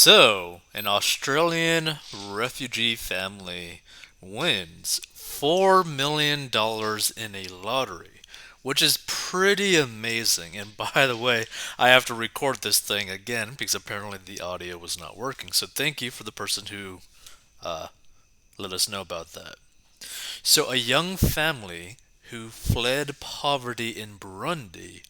So, an Australian refugee family wins $4 million in a lottery, which is pretty amazing. And by the way, I have to record this thing again because apparently the audio was not working. So, thank you for the person who uh, let us know about that. So, a young family who fled poverty in Burundi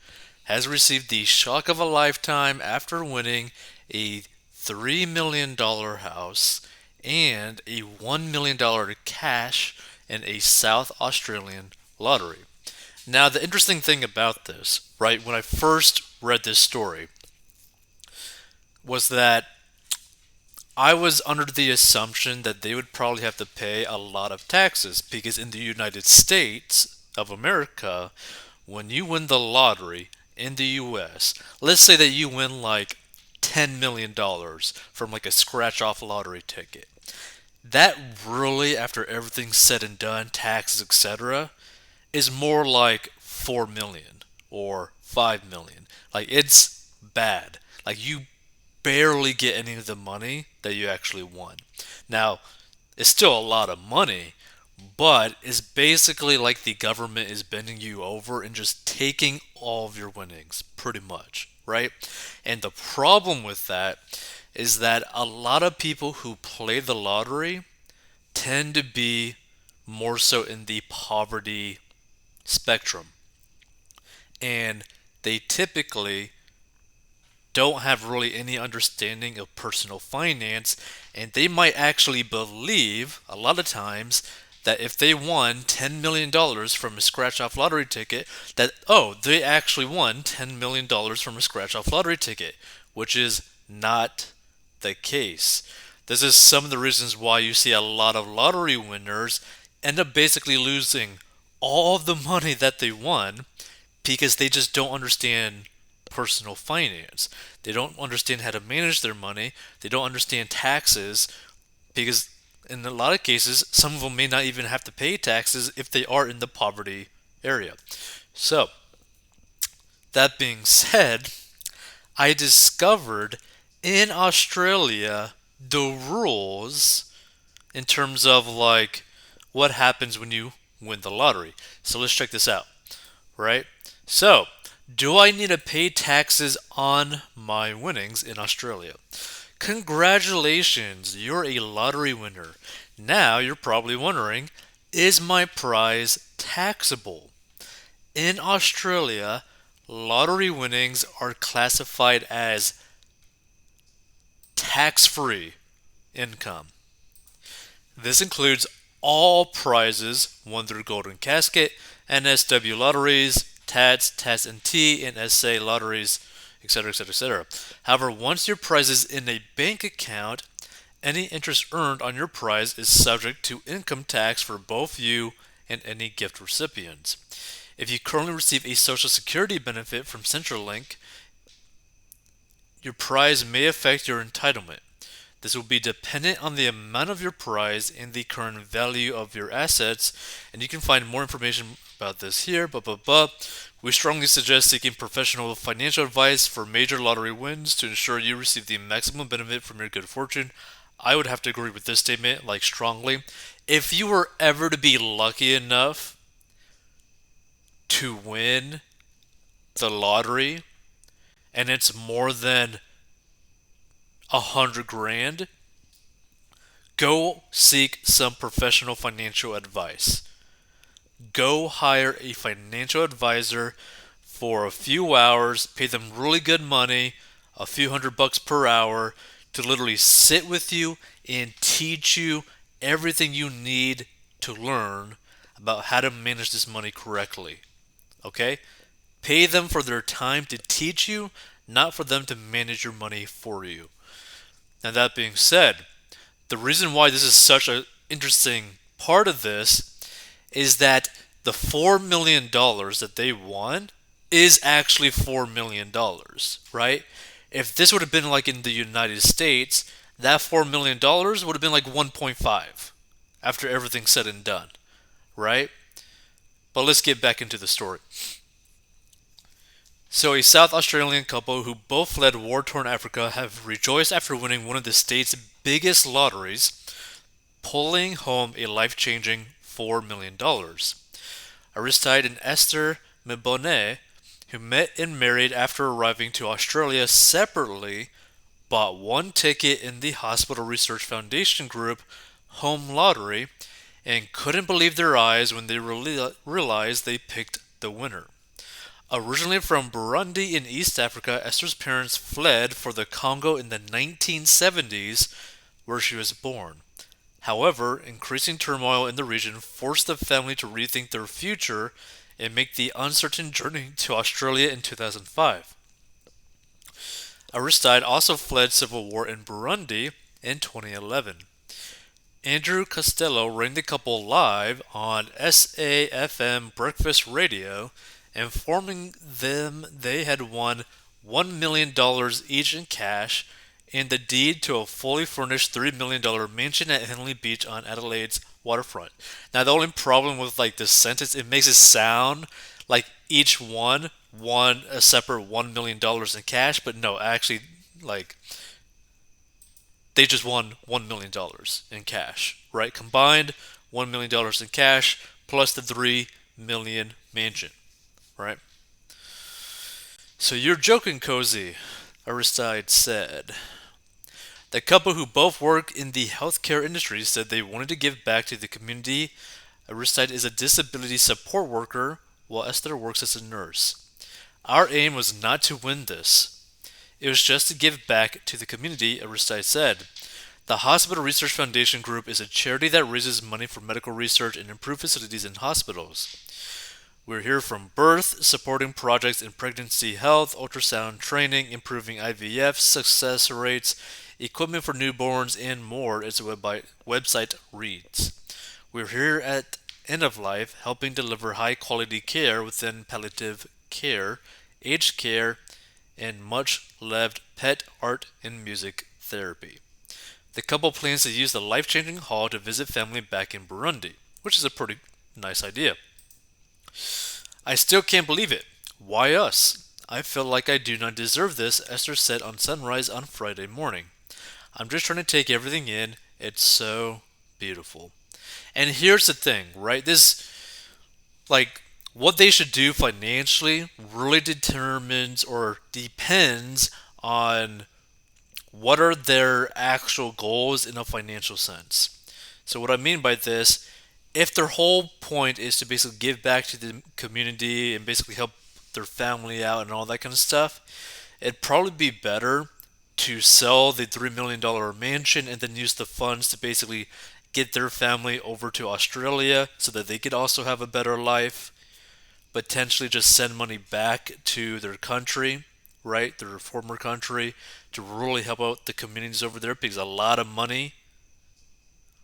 has received the shock of a lifetime after winning a $3 million house and a $1 million cash in a South Australian lottery. Now, the interesting thing about this, right, when I first read this story, was that I was under the assumption that they would probably have to pay a lot of taxes because in the United States of America, when you win the lottery in the US, let's say that you win like $10 million from like a scratch off lottery ticket. That really, after everything's said and done, taxes, etc., is more like 4 million or 5 million. Like it's bad. Like you barely get any of the money that you actually won. Now, it's still a lot of money, but it's basically like the government is bending you over and just taking all of your winnings, pretty much, right? And the problem with that is that a lot of people who play the lottery tend to be more so in the poverty spectrum. And they typically don't have really any understanding of personal finance, and they might actually believe a lot of times that if they won $10 million from a scratch off lottery ticket, that, oh, they actually won $10 million from a scratch off lottery ticket, which is not the case. This is some of the reasons why you see a lot of lottery winners end up basically losing all of the money that they won because they just don't understand personal finance. They don't understand how to manage their money. They don't understand taxes because, in a lot of cases, some of them may not even have to pay taxes if they are in the poverty area. So, that being said, I discovered in Australia the rules in terms of like what happens when you win the lottery. So, let's check this out, right? So, do I need to pay taxes on my winnings in Australia? Congratulations, you're a lottery winner. Now you're probably wondering, is my prize taxable? In Australia, lottery winnings are classified as tax free income. This includes all prizes won through Golden Casket, NSW lotteries, TATS, TATS and T, and SA lotteries, etc., etc., etc. However, once your prize is in a bank account, any interest earned on your prize is subject to income tax for both you and any gift recipients. If you currently receive a Social Security benefit from Centrelink, your prize may affect your entitlement. This will be dependent on the amount of your prize and the current value of your assets, and you can find more information about this here. We strongly suggest seeking professional financial advice for major lottery wins to ensure you receive the maximum benefit from your good fortune. I would have to agree with this statement, like strongly. If you were ever to be lucky enough to win the lottery and it's more than 100 grand, go seek some professional financial advice. Go hire a financial advisor for a few hours, pay them really good money, a few $100 per hour, to literally sit with you and teach you everything you need to learn about how to manage this money correctly. Okay? Pay them for their time to teach you, not for them to manage your money for you. Now, that being said, the reason why this is such an interesting part of this is that the $4 million that they won is actually $4 million, right? If this would have been like in the United States, that $4 million would have been like 1.5 after everything's said and done, right? But let's get back into the story. So, a South Australian couple who both fled war torn Africa have rejoiced after winning one of the state's biggest lotteries, pulling home a life changing $4 million. Aristide and Esther Mibone, who met and married after arriving to Australia separately, bought one ticket in the Hospital Research Foundation Group home lottery and couldn't believe their eyes when they realized they picked the winner. Originally from Burundi in East Africa, Esther's parents fled for the Congo in the 1970s, where she was born. However, increasing turmoil in the region forced the family to rethink their future and make the uncertain journey to Australia in 2005. Aristide also fled civil war in Burundi in 2011. Andrew Costello rang the couple live on SAFM Breakfast Radio, informing them they had won $1 million each in cash and the deed to a fully furnished $3 million mansion at Henley Beach on Adelaide's waterfront. Now, the only problem with like this sentence, it makes it sound like each one won a separate $1 million in cash, but no, actually, like they just won $1 million in cash, right? Combined $1 million in cash plus the 3 million mansion, right? So you're joking, Cozy, Aristide said. The couple who both work in the healthcare industry said they wanted to give back to the community. Aristide is a disability support worker, while Esther works as a nurse. Our aim was not to win this. It was just to give back to the community, Aristide said. The Hospital Research Foundation Group is a charity that raises money for medical research and improved facilities in hospitals. We're here from birth, supporting projects in pregnancy health, ultrasound training, improving IVF success rates, equipment for newborns, and more, as the website reads. We're here at End of Life, helping deliver high quality care within palliative care, aged care, and much loved pet, art, and music therapy. The couple plans to use the life changing hall to visit family back in Burundi, which is a pretty nice idea. I still can't believe it. Why us? I feel like I do not deserve this, Esther said on Sunrise on Friday morning. I'm just trying to take everything in. It's so beautiful. And here's the thing, right? Like, what they should do financially really determines or depends on what are their actual goals in a financial sense. So, what I mean by this, if their whole point is to basically give back to the community and basically help their family out and all that kind of stuff, it'd probably be better to sell the $3 million mansion and then use the funds to basically get their family over to Australia so that they could also have a better life, potentially just send money back to their country, right? Their former country, to really help out the communities over there because a lot of money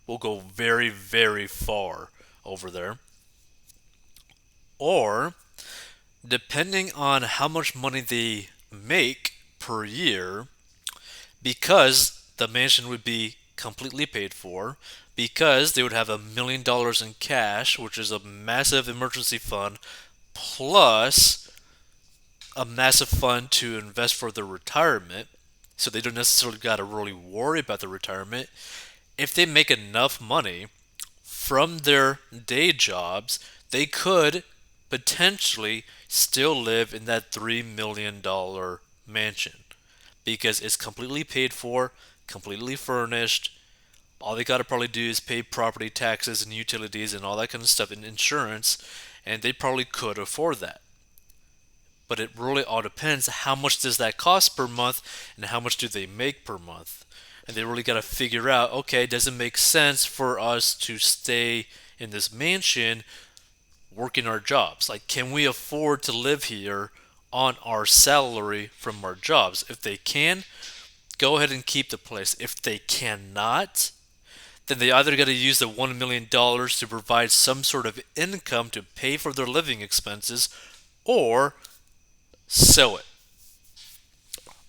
will go very, very far over there. Or, depending on how much money they make per year, because the mansion would be completely paid for, because they would have $1 million in cash, which is a massive emergency fund, plus a massive fund to invest for their retirement, so they don't necessarily got to really worry about their retirement. If they make enough money from their day jobs, they could potentially still live in that $3 million mansion because it's completely paid for, completely furnished. All they got to probably do is pay property taxes and utilities and all that kind of stuff and insurance, and they probably could afford that. But it really all depends how much does that cost per month and how much do they make per month. And they really got to figure out, okay, does it make sense for us to stay in this mansion working our jobs? Like, can we afford to live here on our salary from our jobs? If they can, go ahead and keep the place. If they cannot, then they either got to use the $1 million to provide some sort of income to pay for their living expenses or sell it.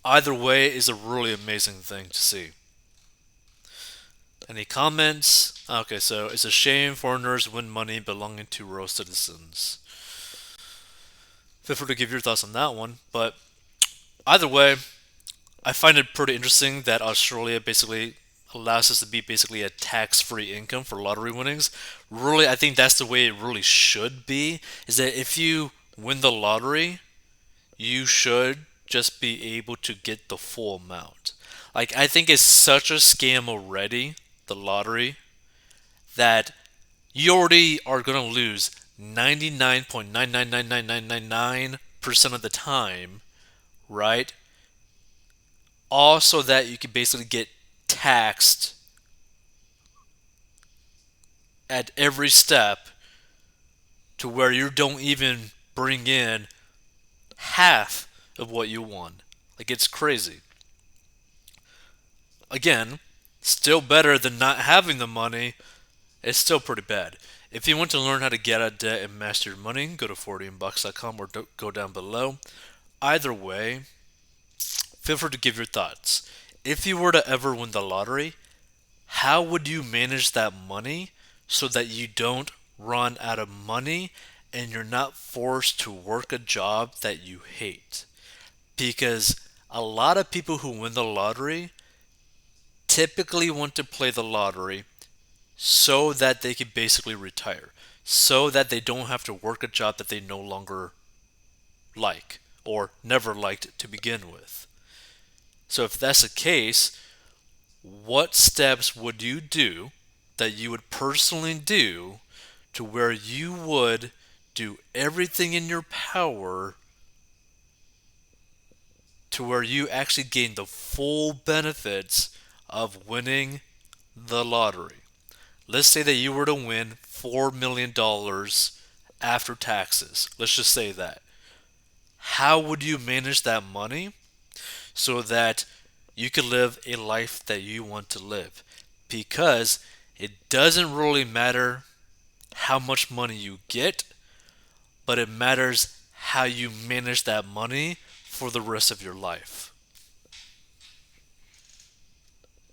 Either way is a really amazing thing to see. Any comments? Okay, so it's a shame foreigners win money belonging to rural citizens. Feel free to give your thoughts on that one. But either way, I find it pretty interesting that Australia basically allows us to be basically a tax-free income for lottery winnings. Really, I think that's the way it really should be. Is that if you win the lottery, you should just be able to get the full amount. Like I think it's such a scam already, the lottery, that you already are gonna lose 99.9999999% of the time, right? Also that you can basically get taxed at every step to where you don't even bring in half of what you won. Like it's crazy. Again, still better than not having the money. It's still pretty bad. If you want to learn how to get out of debt and master your money, go to 40inbox.com or go down below. Either way, feel free to give your thoughts. If you were to ever win the lottery, how would you manage that money so that you don't run out of money and you're not forced to work a job that you hate? Because a lot of people who win the lottery typically want to play the lottery so that they can basically retire, so that they don't have to work a job that they no longer like or never liked to begin with. So, if that's the case, what steps would you do that you would personally do to where you would do everything in your power to where you actually gain the full benefits of winning the lottery? Let's say that you were to win $4 million after taxes. Let's just say that. How would you manage that money so that you could live a life that you want to live? Because it doesn't really matter how much money you get, but it matters how you manage that money for the rest of your life.